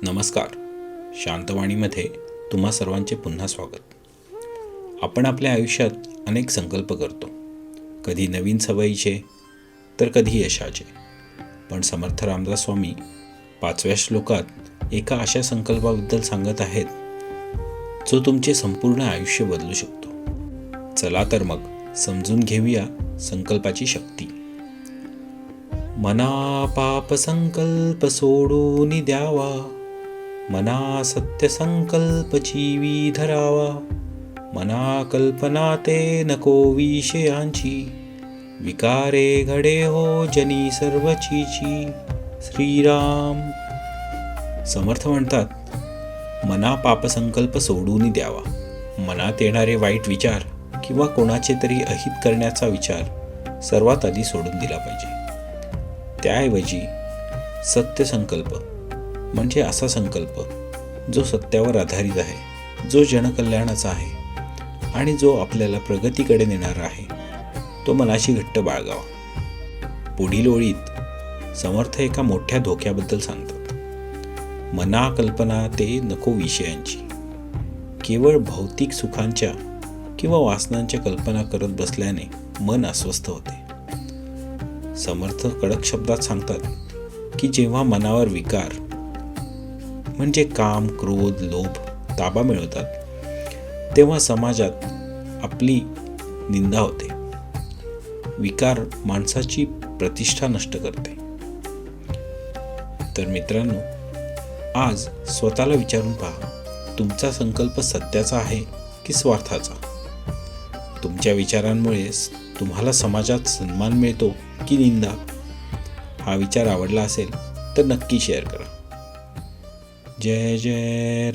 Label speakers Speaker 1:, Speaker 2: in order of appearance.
Speaker 1: नमस्कार. शांतवाणीमध्ये तुम्हा सर्वांचे पुन्हा स्वागत. आपण आपल्या आयुष्यात अनेक संकल्प करतो, कधी नवीन सवयीचे तर कधी यशाचे. पण समर्थ रामदास स्वामी 5व्या श्लोकात एका अशा संकल्पाबद्दल सांगत आहेत जो तुमचे संपूर्ण आयुष्य बदलू शकतो. चला तर मग समजून घेऊया संकल्पाची शक्ती. मना पाप संकल्प सोडून द्यावा, मना सत्य संकल्प जीवी धरावा. मना कल्पना ते नको विषयांची, विकारे घडे हो जनी सर्वचीची. श्रीराम. समर्थ म्हणतात, मना पाप संकल्प सोडून द्यावा. मनात येणारे वाईट विचार किंवा कोणाचे तरी अहित करण्याचा विचार सर्वात आधी सोडून दिला पाहिजे. त्याऐवजी सत्य संकल्प म्हणजे असा संकल्प जो सत्यावर आधारित आहे, जो जनकल्याणाचा आहे आणि जो आपल्याला प्रगतीकडे नेणारा आहे, तो मनाशी घट्ट बाळगावा. पुढील ओळीत समर्थ एका मोठ्या धोक्याबद्दल सांगतात. मना कल्पना ते नको विषयांची. केवळ भौतिक सुखांच्या किंवा वासनांच्या कल्पना करत बसल्याने मन अस्वस्थ होते. समर्थ कडक शब्दात सांगतात की जेव्हा मनावर विकार म्हणजे काम, क्रोध, लोभ ताबा मिळवतात, तेव्हा समाजात आपली निंदा होते. विकार माणसाची प्रतिष्ठा नष्ट करते. तर मित्रांनो, आज स्वतःला विचारून पहा, तुमचा संकल्प सत्याचा आहे की स्वार्थाचा? तुमच्या विचारांमुळे तुम्हाला समाजात सन्मान मिळतो की निंदा? हा विचार आवडला असेल तर नक्की शेअर करा. जय जय